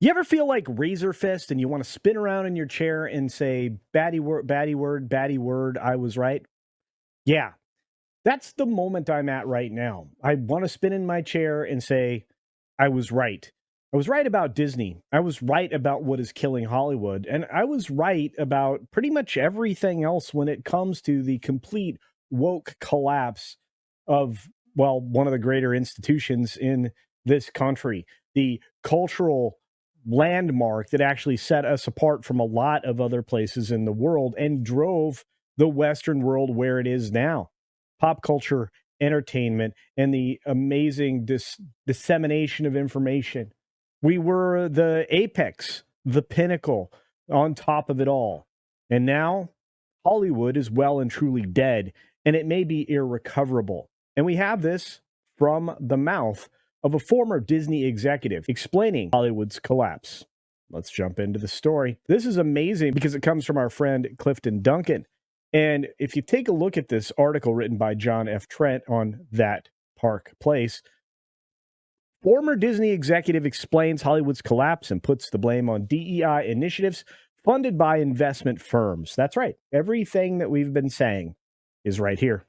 You ever feel like Razor Fist and you want to spin around in your chair and say, baddie word, I was right? Yeah, that's the moment I'm at right now. I want to spin in my chair and say, I was right. I was right about Disney. I was right about what is killing Hollywood. And I was right about pretty much everything else when it comes to the complete woke collapse of, well, one of the greater institutions in this country, the cultural landmark that actually set us apart from a lot of other places in the world and drove the Western world where it is now. Pop culture, entertainment, and the amazing dissemination of information. We were the apex, the pinnacle on top of it all. And now Hollywood is well and truly dead, and it may be irrecoverable. And we have this from the mouth of a former Disney executive explaining Hollywood's collapse. Let's jump into the story. This is amazing because it comes from our friend Clifton Duncan. And if you take a look at this article written by John F. Trent on That Park Place, former Disney executive explains Hollywood's collapse and puts the blame on DEI initiatives funded by investment firms. That's right. Everything that we've been saying is right here.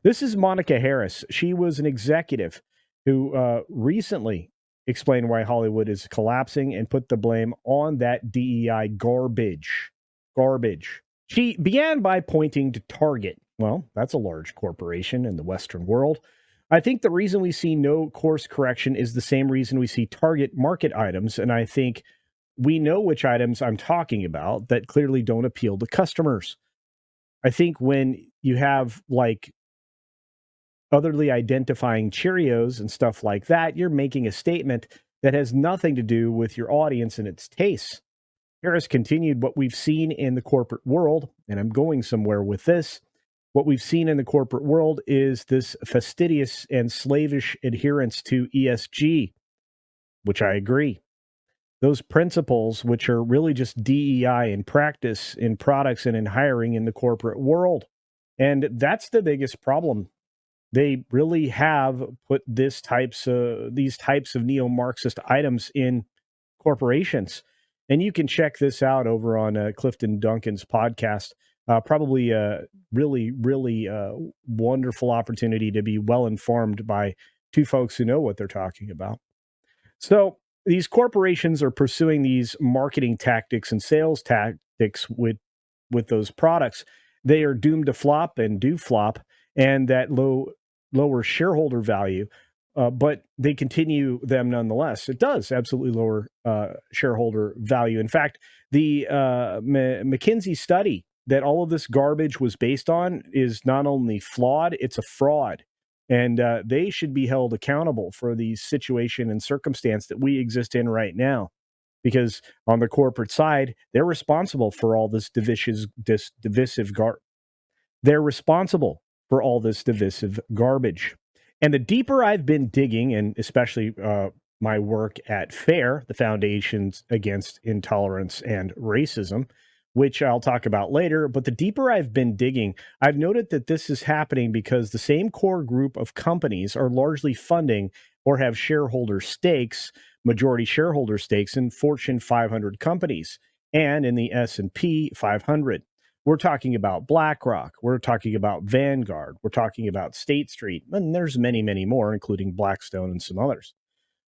This is Monica Harris. She was an executive who recently explained why Hollywood is collapsing and put the blame on that DEI garbage. Garbage. She began by pointing to Target. Well, that's a large corporation in the Western world. I think the reason we see no course correction is the same reason we see Target market items. And I think we know which items I'm talking about that clearly don't appeal to customers. I think when you have like otherly identifying Cheerios and stuff like that, you're making a statement that has nothing to do with your audience and its tastes. Harris continued, what we've seen in the corporate world, and I'm going somewhere with this, what we've seen in the corporate world is this fastidious and slavish adherence to ESG, which I agree. Those principles, which are really just DEI in practice, in products, and in hiring in the corporate world. And that's the biggest problem. They really have put these types of neo-Marxist items in corporations. And you can check this out over on Clifton Duncan's podcast. Probably a really wonderful opportunity to be well informed by two folks who know what they're talking about. So these corporations are pursuing these marketing tactics and sales tactics with those products. They are doomed to flop and do flop, and that lower shareholder value. But they continue them nonetheless. It does absolutely lower shareholder value. In fact, the McKinsey study that all of this garbage was based on is not only flawed, it's a fraud. And they should be held accountable for the situation and circumstance that we exist in right now. Because on the corporate side, they're responsible for all this divisive They're responsible for all this divisive garbage. And the deeper I've been digging, and especially my work at FAIR, the Foundations Against Intolerance and Racism, which I'll talk about later, but the deeper I've been digging, I've noted that this is happening because the same core group of companies are largely funding or have shareholder stakes, majority shareholder stakes in Fortune 500 companies and in the S&P 500. We're talking about BlackRock. We're talking about Vanguard. We're talking about State Street. And there's many, many more, including Blackstone and some others.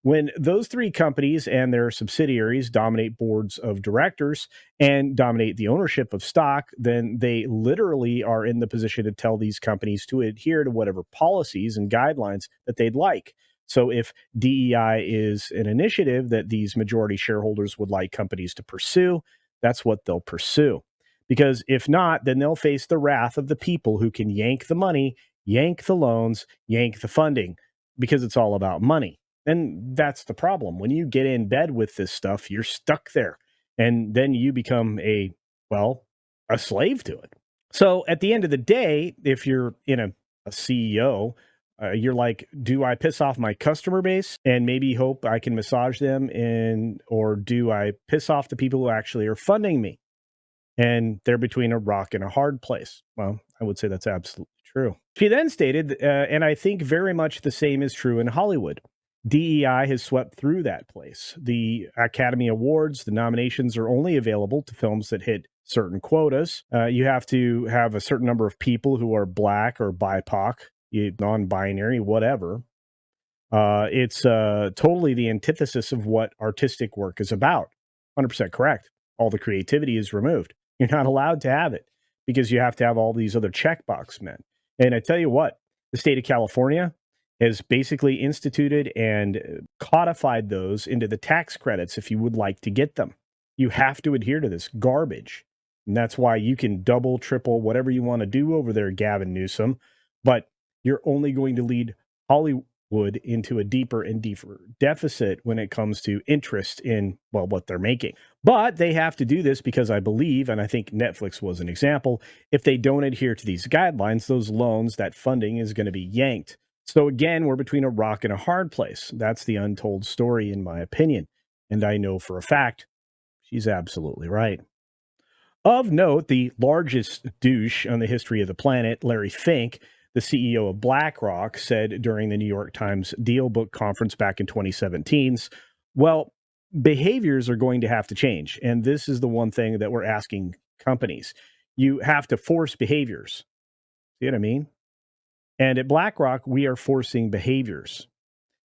When those three companies and their subsidiaries dominate boards of directors and dominate the ownership of stock, then they literally are in the position to tell these companies to adhere to whatever policies and guidelines that they'd like. So if DEI is an initiative that these majority shareholders would like companies to pursue, that's what they'll pursue. Because if not, then they'll face the wrath of the people who can yank the money, yank the loans, yank the funding, because it's all about money. And that's the problem. When you get in bed with this stuff, you're stuck there. And then you become a slave to it. So at the end of the day, if you're in a CEO, you're like, do I piss off my customer base and maybe hope I can massage them or do I piss off the people who actually are funding me? And they're between a rock and a hard place. Well, I would say that's absolutely true. She then stated, and I think very much the same is true in Hollywood. DEI has swept through that place. The Academy Awards, the nominations are only available to films that hit certain quotas. You have to have a certain number of people who are black or BIPOC, non binary, whatever. It's totally the antithesis of what artistic work is about. 100% correct. All the creativity is removed. You're not allowed to have it because you have to have all these other checkbox men. And I tell you what, the state of California has basically instituted and codified those into the tax credits if you would like to get them. You have to adhere to this garbage. And that's why you can double, triple, whatever you want to do over there, Gavin Newsom. But you're only going to lead Hollywood into a deeper and deeper deficit when it comes to interest in, well, what they're making. But they have to do this because I believe, and I think Netflix was an example, if they don't adhere to these guidelines, those loans, that funding is going to be yanked. So again, we're between a rock and a hard place. That's the untold story, in my opinion. And I know for a fact she's absolutely right. Of note, the largest douche on the history of the planet, Larry Fink, the CEO of BlackRock, said during the New York Times Deal Book Conference back in 2017's, well, behaviors are going to have to change. And this is the one thing that we're asking companies. You have to force behaviors. See what I mean? And at BlackRock, we are forcing behaviors.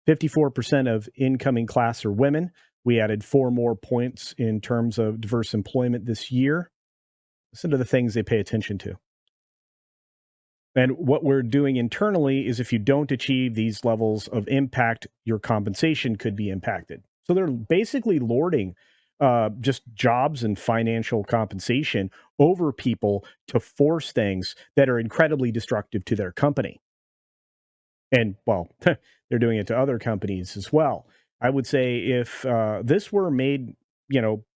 54% of incoming class are women. We added 4 more points in terms of diverse employment this year. Listen to the things they pay attention to. And what we're doing internally is if you don't achieve these levels of impact, your compensation could be impacted. So they're basically lording just jobs and financial compensation over people to force things that are incredibly destructive to their company. And, well, they're doing it to other companies as well. I would say if this were made,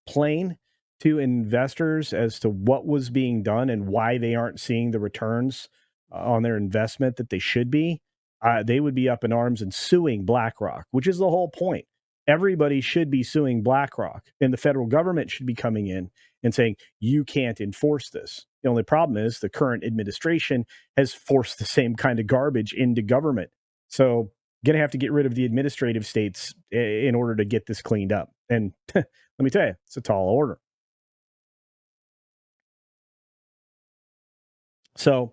plain to investors as to what was being done and why they aren't seeing the returns on their investment that they should be, they would be up in arms and suing BlackRock, which is the whole point. Everybody should be suing BlackRock, and the federal government should be coming in and saying, you can't enforce this. The only problem is the current administration has forced the same kind of garbage into government. So, going to have to get rid of the administrative states in order to get this cleaned up. And let me tell you, it's a tall order. So,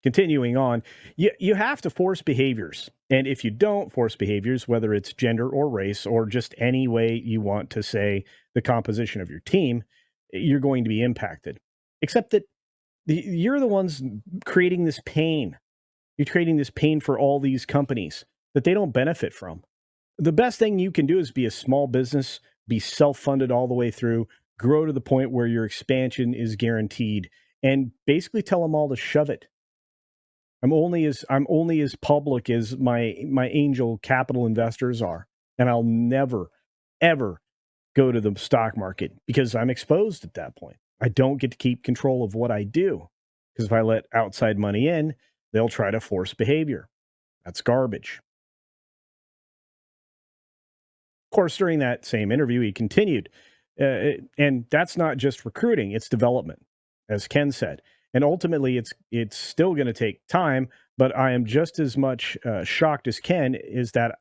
continuing on, you have to force behaviors. And if you don't force behaviors, whether it's gender or race or just any way you want to say the composition of your team, you're going to be impacted. Except that you're the ones creating this pain. You're creating this pain for all these companies that they don't benefit from. The best thing you can do is be a small business, be self-funded all the way through, grow to the point where your expansion is guaranteed, and basically tell them all to shove it. I'm only as public as my angel capital investors are, and I'll never ever go to the stock market because I'm exposed at that point. I don't get to keep control of what I do because if I let outside money in, they'll try to force behavior. That's garbage. Of course, during that same interview, he continued, and that's not just recruiting; it's development, as Ken said. And ultimately, it's still going to take time. But I am just as much shocked as Ken is that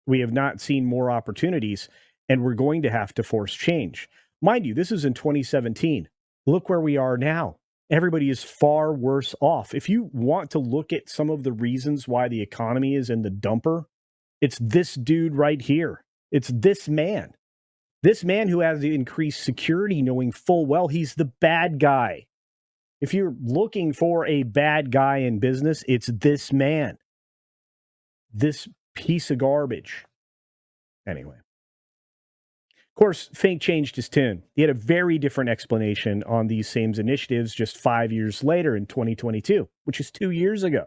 we have not seen more opportunities, and we're going to have to force change. Mind you, this is in 2017. Look where we are now. Everybody is far worse off. If you want to look at some of the reasons why the economy is in the dumper, it's this dude right here. It's this man. This man who has the increased security, knowing full well he's the bad guy. If you're looking for a bad guy in business, it's this man. This piece of garbage. Anyway. Of course, Fink changed his tune. He had a very different explanation on these same initiatives just 5 years later in 2022, which is 2 years ago,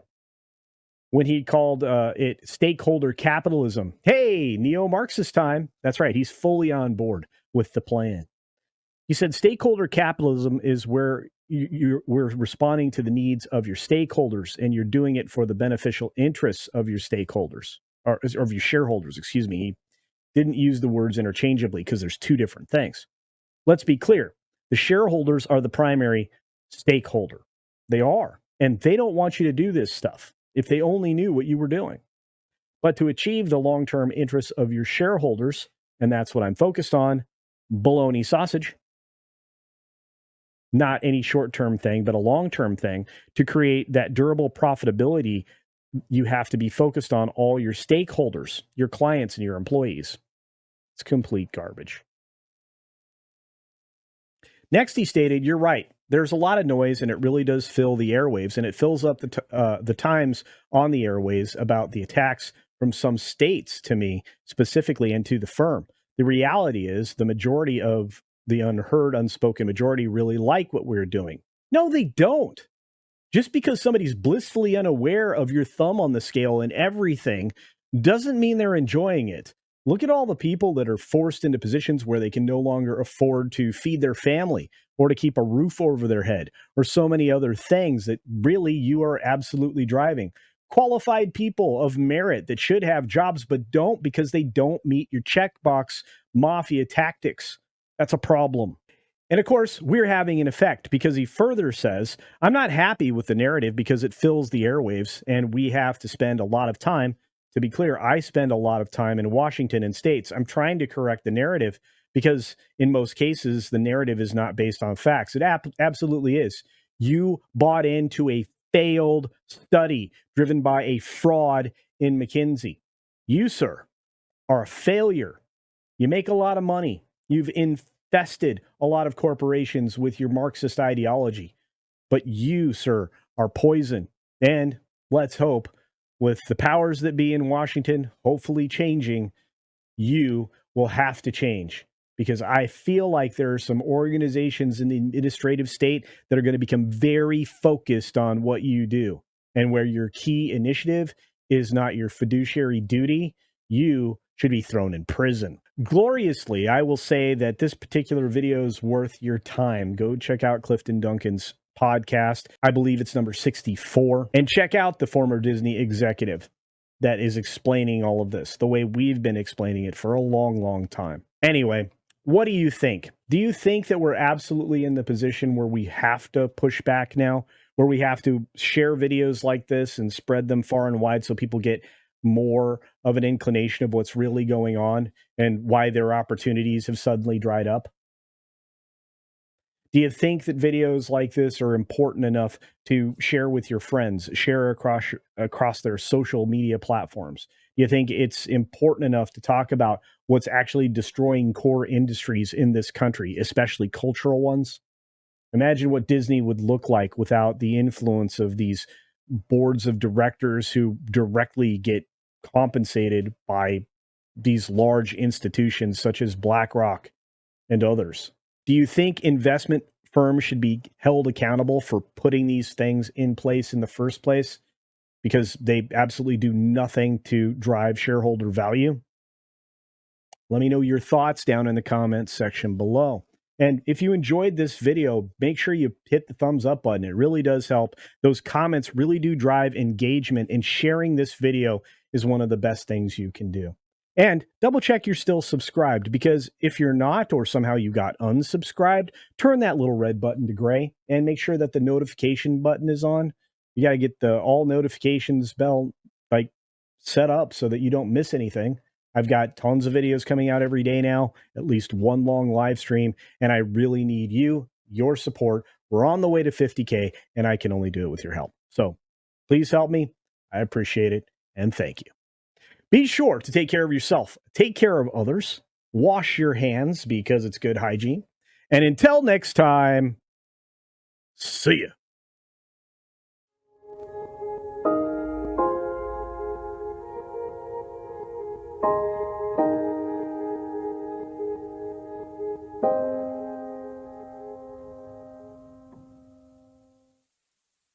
when he called it stakeholder capitalism. Hey, neo-Marxist time. That's right. He's fully on board with the plan. He said stakeholder capitalism is where we're responding to the needs of your stakeholders, and you're doing it for the beneficial interests of your stakeholders, or of your shareholders, excuse me. He didn't use the words interchangeably because there's two different things. Let's be clear. The shareholders are the primary stakeholder. They are. And they don't want you to do this stuff if they only knew what you were doing. but to achieve the long-term interests of your shareholders, and that's what I'm focused on, bologna sausage, not any short-term thing, but a long-term thing. To create that durable profitability, you have to be focused on all your stakeholders, your clients, and your employees. It's complete garbage. Next, he stated, "You're right. There's a lot of noise, and it really does fill the airwaves, and it fills up the times on the airwaves about the attacks from some states to me specifically and to the firm. The reality is, the majority of the unheard, unspoken majority really like what we're doing. No, they don't. Just because somebody's blissfully unaware of your thumb on the scale and everything doesn't mean they're enjoying it. Look at all the people that are forced into positions where they can no longer afford to feed their family or to keep a roof over their head or so many other things that really you are absolutely driving. Qualified people of merit that should have jobs but don't because they don't meet your checkbox mafia tactics. That's a problem. And of course, we're having an effect because he further says, I'm not happy with the narrative because it fills the airwaves and we have to spend a lot of time. To be clear, I spend a lot of time in Washington and states. I'm trying to correct the narrative because in most cases, the narrative is not based on facts. It absolutely is. You bought into a failed study driven by a fraud in McKinsey. You, sir, are a failure. You make a lot of money. You've infested a lot of corporations with your Marxist ideology. But you, sir, are poison. And let's hope, with the powers that be in Washington hopefully changing, you will have to change. Because I feel like there are some organizations in the administrative state that are going to become very focused on what you do. And where your key initiative is not your fiduciary duty, you should be thrown in prison. Gloriously, I will say that this particular video is worth your time. Go check out Clifton Duncan's podcast. I believe it's number 64. And check out the former Disney executive that is explaining all of this the way we've been explaining it for a long, long time. Anyway, what do you think? Do you think that we're absolutely in the position where we have to push back now, where we have to share videos like this and spread them far and wide so people get more of an inclination of what's really going on and why their opportunities have suddenly dried up? Do you think that videos like this are important enough to share with your friends, share across their social media platforms? Do you think it's important enough to talk about what's actually destroying core industries in this country, especially cultural ones? Imagine what Disney would look like without the influence of these boards of directors who directly get compensated by these large institutions such as BlackRock and others. Do you think investment firms should be held accountable for putting these things in place in the first place because they absolutely do nothing to drive shareholder value? Let me know your thoughts down in the comments section below. And if you enjoyed this video, make sure you hit the thumbs up button. It really does help. Those comments really do drive engagement, and sharing this video is one of the best things you can do. And double check you're still subscribed, because if you're not, or somehow you got unsubscribed, turn that little red button to gray and make sure that the notification button is on. You got to get the all notifications bell like set up so that you don't miss anything. I've got tons of videos coming out every day now, at least one long live stream, and I really need your support. We're on the way to 50K, and I can only do it with your help. So please help me. I appreciate it, and thank you. Be sure to take care of yourself, take care of others, wash your hands because it's good hygiene. And until next time, see ya.